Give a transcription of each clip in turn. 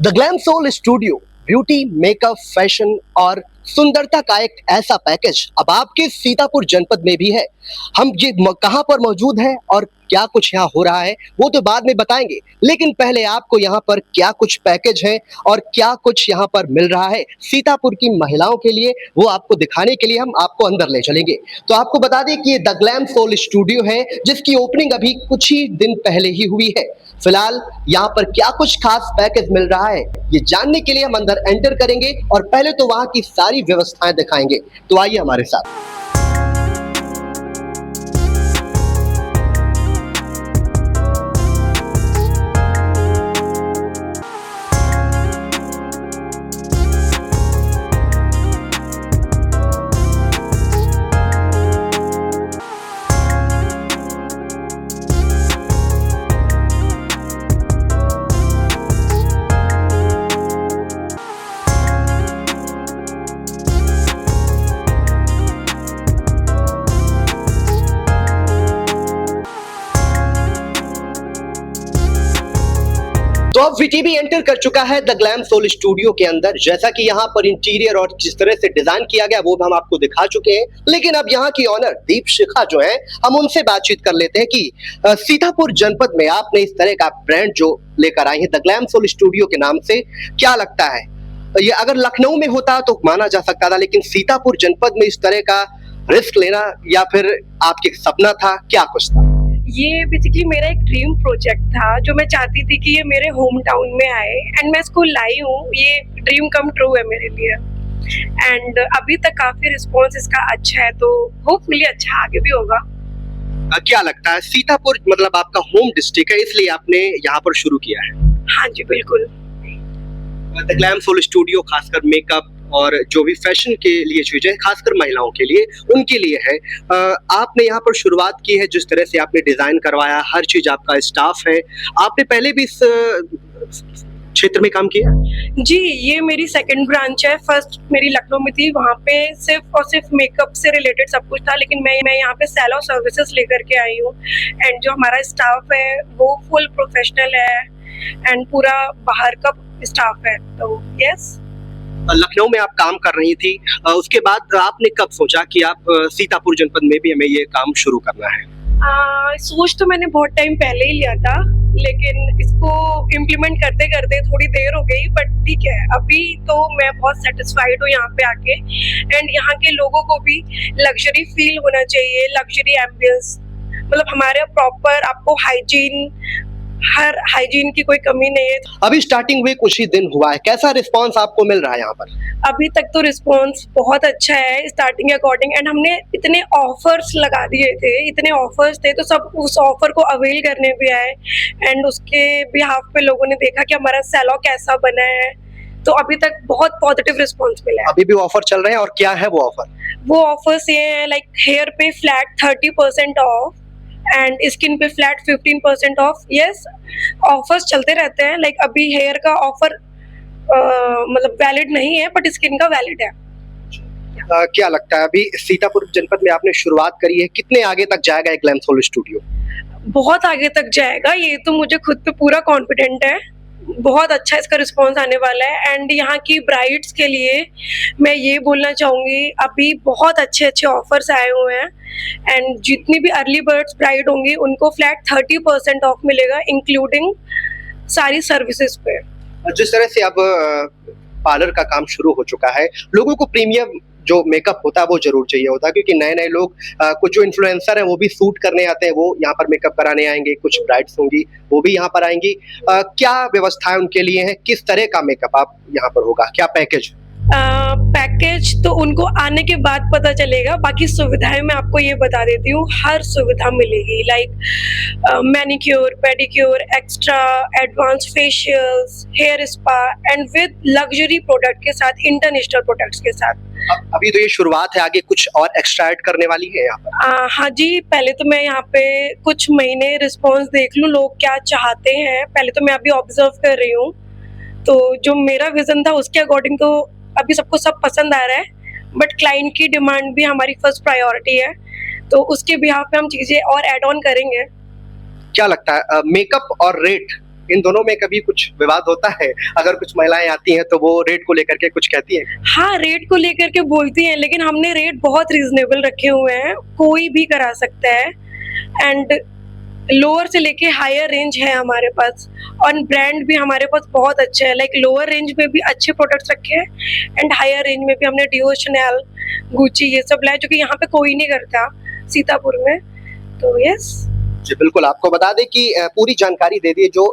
The glam soul studio beauty, makeup, fashion और सुंदरता का एक ऐसा पैकेज अब आपके सीतापुर जनपद में भी है। हम ये कहां पर मौजूद है और क्या कुछ यहाँ हो रहा है वो तो बाद में बताएंगे, लेकिन पहले आपको यहाँ पर क्या कुछ पैकेज है और क्या कुछ यहाँ पर मिल रहा है सीतापुर की महिलाओं के लिए, वो आपको दिखाने के लिए हम आपको अंदर ले चलेंगे। तो आपको बता दें कि ये द ग्लैम सोल स्टूडियो है, जिसकी ओपनिंग अभी कुछ ही दिन पहले ही हुई है। फिलहाल यहाँ पर क्या कुछ खास पैकेज मिल रहा है ये जानने के लिए हम अंदर एंटर करेंगे और पहले तो वहाँ की सारी व्यवस्थाएं दिखाएंगे। तो आइए हमारे साथ। तो अब वीटीवी एंटर कर चुका है द ग्लैम सोल स्टूडियो के अंदर। जैसा कि यहाँ पर इंटीरियर और जिस तरह से डिजाइन किया गया वो भी हम आपको दिखा चुके हैं, लेकिन अब यहाँ की ऑनर दीप शिखा जो है, हम उनसे बातचीत कर लेते हैं कि सीतापुर जनपद में आपने इस तरह का ब्रांड जो लेकर आई है द ग्लैम सोल स्टूडियो के नाम से, क्या लगता है ये अगर लखनऊ में होता तो माना जा सकता था, लेकिन सीतापुर जनपद में इस तरह का रिस्क लेना या फिर आपके सपना था, क्या कुछ था? ये बेसिकली मेरा एक ड्रीम प्रोजेक्ट था जो मैं चाहती थी कि ये मेरे होम टाउन में आए एंड मैं इसको लाई हूँ। ये ड्रीम कम ट्रू है मेरे लिए एंड अभी तक काफी रिस्पांस इसका अच्छा है, तो होपफुली अच्छा आगे भी होगा। क्या लगता है सीतापुर मतलब आपका होम डिस्ट्रिक्ट है, इसलिए आपने यहाँ पर शुरू किया है? हाँ जी बिल्कुल। द ग्लैम सोल स्टूडियो खासकर मेकअप और जो भी फैशन के लिए चीजें खासकर महिलाओं के लिए उनके लिए है। आपने यहाँ पर शुरुआत की है, जिस तरह से आपने डिजाइन करवाया, हर चीज आपका स्टाफ है। आपने पहले भी इस क्षेत्र में काम किया? जी, ये मेरी सेकंड ब्रांच है। फर्स्ट मेरी लखनऊ में थी, वहाँ पे सिर्फ और सिर्फ मेकअप से रिलेटेड सब कुछ था, लेकिन मैं यहाँ पे सैलो सर्विसेज लेकर के आई हूँ एंड जो हमारा स्टाफ है वो फुल प्रोफेशनल है एंड पूरा बाहर का स्टाफ है। तो यस, लखनऊ में आप काम कर रही थी, उसके बाद आपने कब सोचा कि आप सीतापुर जनपद में भी हमें ये काम शुरू करना है? सोच तो मैंने बहुत टाइम पहले ही लिया था, लेकिन इसको इम्प्लीमेंट करते करते थोड़ी देर हो गई, बट ठीक है, अभी तो मैं बहुत सेटिस्फाइड हूँ यहाँ पे आके एंड यहाँ के लोगों को भी लग्जरी फील होना चाहिए, लग्जरी एम्बियंस, मतलब हमारे प्रॉपर आपको हर हाइजीन की कोई कमी नहीं है। अभी स्टार्टिंग हुए कुछ ही दिन हुआ है, कैसा रिस्पांस आपको मिल रहा है यहाँ पर? अभी तक तो रिस्पांस बहुत अच्छा है स्टार्टिंग के अकॉर्डिंग एंड हमने इतने ऑफर्स लगा दिए थे, इतने ऑफर्स थे, तो सब उस ऑफर को अवेल करने भी आए एंड उसके बिहाफ पे लोगों ने देखा कि हमारा सैलो कैसा बना है, तो अभी तक बहुत पॉजिटिव रिस्पांस मिला है। अभी भी ऑफर चल रहे हैं और क्या है वो ऑफर? वो ऑफर्स ये है, लाइक हेयर पे फ्लैट 30% ऑफ एंड स्किन पे फ्लैट 15% ऑफ। यस, ऑफर्स चलते रहते हैं। लाइक अभी हेयर का ऑफर मतलब वैलिड नहीं है, बट स्किन का वैलिड है। क्या लगता है अभी सीतापुर जनपद में आपने शुरुआत करी है, कितने आगे तक जाएगा एक ग्लैम सोल स्टूडियो? बहुत आगे तक जाएगा, ये तो मुझे खुद पे पूरा कॉन्फिडेंट है। बहुत अच्छा इसका रिस्पांस आने वाला है एंड यहाँ की ब्राइड्स के लिए मैं ये बोलना चाहूँगी, अभी बहुत अच्छे अच्छे ऑफर्स आए हुए हैं एंड जितनी भी अर्ली बर्ड्स ब्राइड होंगी उनको फ्लैट 30% ऑफ मिलेगा, इंक्लूडिंग सारी सर्विसेज पे। जिस तरह से अब पार्लर का काम शुरू हो चुका है, लोगों को प्रीमियम जो मेकअप होता है वो जरूर चाहिए होता है, क्योंकि नए नए लोग कुछ जो इन्फ्लुएंसर हैं वो भी शूट करने आते हैं, वो यहाँ पर मेकअप कराने आएंगे, कुछ ब्राइड्स होंगी वो भी यहाँ पर आएंगी। क्या व्यवस्थाएं उनके लिए हैं, किस तरह का मेकअप आप यहाँ पर होगा, क्या पैकेज? पैकेज तो उनको आने के बाद पता चलेगा, बाकी सुविधाएं मैं आपको ये बता देती हूँ, हर सुविधा मिलेगी, like manicure, pedicure, extra advance facials, hair spa and with luxury product के साथ, इंटरनेशनल प्रोडक्ट्स के साथ। अभी तो ये शुरुआत है, आगे कुछ और एक्स्ट्रा ऐड करने वाली है यहाँ पर? हाँ जी, पहले तो मैं यहाँ पे कुछ महीने रिस्पॉन्स देख लूँ लोग क्या चाहते हैं, पहले तो मैं अभी ऑब्जर्व कर रही हूँ, तो जो मेरा विजन था उसके अकॉर्डिंग तो अभी सबको सब पसंद आ रहा है, बट क्लाइंट की डिमांड भी हमारी फर्स्ट प्रायोरिटी है, तो उसके बिहाफ पे हम चीजें और ऐड ऑन करेंगे। क्या लगता है मेकअप और रेट इन दोनों में कभी कुछ विवाद होता है? अगर कुछ महिलाएं आती हैं तो वो रेट को लेकर के कुछ कहती हैं? हाँ, रेट को लेकर के बोलती हैं, लेकिन हमने रेट बहुत रीज़नेबल रखे हुए हैं, कोई भी करा सकता है एंड लोअर से लेके हायर रेंज है हमारे पास और ब्रांड भी हमारे पास बहुत अच्छे हैं, लाइक लोअर रेंज में भी अच्छे प्रोडक्ट्स रखे हैं एंड हायर रेंज में भी हमने डिओ, शनेल, गुची ये सब लाए जो कि यहाँ पे कोई नहीं करता सीतापुर में, तो यस। जी बिल्कुल, आपको बता दें कि पूरी जानकारी दे दी जो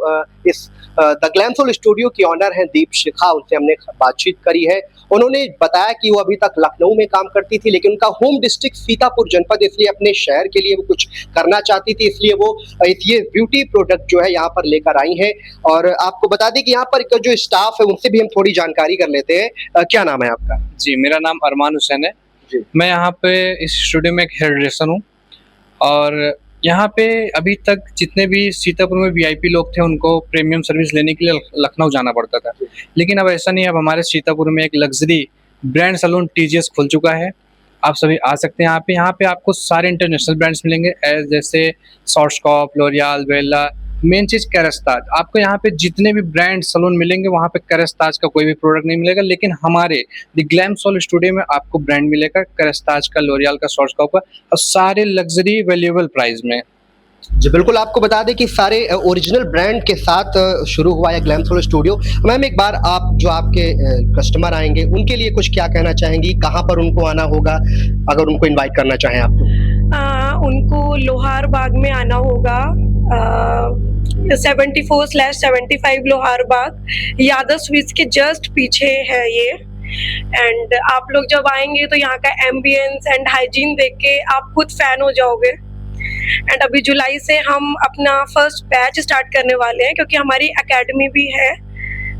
इस द ग्लैम सोल स्टूडियो की ऑनर हैं दीप शिखा, उनसे हमने बातचीत करी है। उन्होंने बताया कि वो अभी तक लखनऊ में काम करती थी, लेकिन उनका होम डिस्ट्रिक्ट सीतापुर जनपद, इसलिए अपने शहर के लिए वो कुछ करना चाहती थी, इसलिए वो ये ब्यूटी प्रोडक्ट जो है यहाँ पर लेकर आई हैं। और आपको बता दें कि यहाँ पर का जो स्टाफ है उनसे भी हम थोड़ी जानकारी कर लेते हैं। क्या नाम है आपका? जी, मेरा नाम अरमान हुसैन है। जी। मैं यहाँ पे इस स्टूडियो में एक हेयर ड्रेसर हूँ और यहाँ पे अभी तक जितने भी सीतापुर में वीआईपी लोग थे उनको प्रीमियम सर्विस लेने के लिए लखनऊ जाना पड़ता था, लेकिन अब ऐसा नहीं है। अब हमारे सीतापुर में एक लग्जरी ब्रांड सैलून टीजीएस खुल चुका है। आप सभी आ सकते हैं यहाँ पे। यहाँ पे आपको सारे इंटरनेशनल ब्रांड्स मिलेंगे जैसे शॉर्ट्सकॉप, लोरियल, बेला, मेन चीज़ कैरेस्ताज। आपको यहाँ पे जितने भी ब्रांड सैलून मिलेंगे वहाँ पे कैरेस्ताज का कोई भी प्रोडक्ट नहीं मिलेगा, लेकिन हमारे द ग्लैम सोल स्टूडियो में आपको ब्रांड मिलेगा कैरेस्ताज का, लोरियल का, शॉर्ट्सकॉप का, और सारे लग्जरी वैल्यूएबल प्राइस में। जी बिल्कुल, आपको बता दें कि सारे ओरिजिनल ब्रांड के साथ शुरू हुआ है ग्लैम सोल स्टूडियो। मैम एक बार आप जो आपके कस्टमर आएंगे उनके लिए कुछ क्या कहना चाहेंगी? कहाँ पर उनको आना होगा अगर उनको इनवाइट करना चाहें आप तो? उनको लोहार बाग में आना होगा, 74/75 लोहार बाग, यादव स्वीट्स के जस्ट पीछे है ये। एंड आप लोग जब आएंगे तो यहाँ का एम्बियंस एंड हाइजीन देख के आप खुद फैन हो जाओगे। एंड अभी जुलाई से हम अपना फर्स्ट बैच स्टार्ट करने वाले हैं क्योंकि हमारी एकेडमी भी है,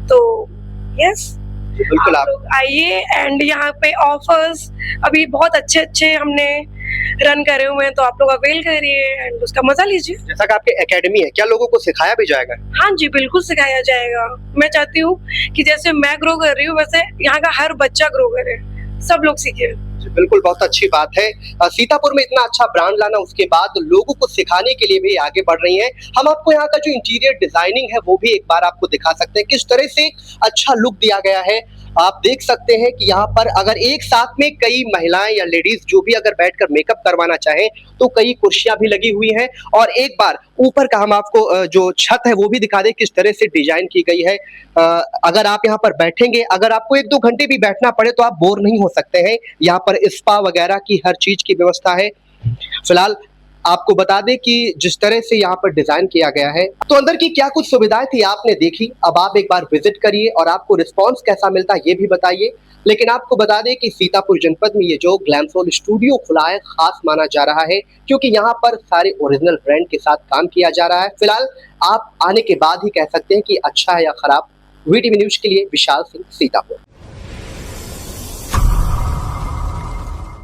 तो यस बिल्कुल आप लोग आइए। एंड यहाँ पे ऑफर्स अभी बहुत अच्छे अच्छे हमने रन करे हुए हैं, तो आप लोग अवेल करिए एंड उसका मजा लीजिए। जैसा कि आपकी एकेडमी है, क्या लोगों को सिखाया भी जाएगा? हाँ जी, बिल्कुल सिखाया जाएगा। मैं चाहती हूँ कि जैसे मैं ग्रो कर रही हूँ वैसे यहाँ का हर बच्चा ग्रो करे, सब लोग सीखे। बिल्कुल, बहुत अच्छी बात है। सीतापुर में इतना अच्छा ब्रांड लाना, उसके बाद लोगों को सिखाने के लिए भी आगे बढ़ रही हैं। हम आपको यहाँ का जो इंटीरियर डिजाइनिंग है वो भी एक बार आपको दिखा सकते हैं, किस तरह से अच्छा लुक दिया गया है। आप देख सकते हैं कि यहाँ पर अगर एक साथ में कई महिलाएं या लेडीज जो भी अगर बैठकर मेकअप करवाना चाहें तो कई कुर्सियां भी लगी हुई हैं। और एक बार ऊपर का हम आपको जो छत है वो भी दिखा दें किस तरह से डिजाइन की गई है। अगर आप यहाँ पर बैठेंगे, अगर आपको 1-2 घंटे भी बैठना पड़े तो आप बोर नहीं हो सकते हैं। यहाँ पर स्पा वगैरह की हर चीज की व्यवस्था है। फिलहाल आपको बता दें कि जिस तरह से यहाँ पर डिजाइन किया गया है, तो अंदर की क्या कुछ सुविधाएं थी आपने देखी। अब आप एक बार विजिट करिए और आपको रिस्पांस कैसा मिलता है ये भी बताइए। लेकिन आपको बता दें कि सीतापुर जनपद में ये जो ग्लैम सोल स्टूडियो खुला है खास माना जा रहा है क्योंकि यहाँ पर सारे ओरिजिनल ब्रांड के साथ काम किया जा रहा है। फिलहाल आप आने के बाद ही कह सकते हैं कि अच्छा है या खराब। वीटीवी न्यूज के लिए विशाल सिंह, सीतापुर।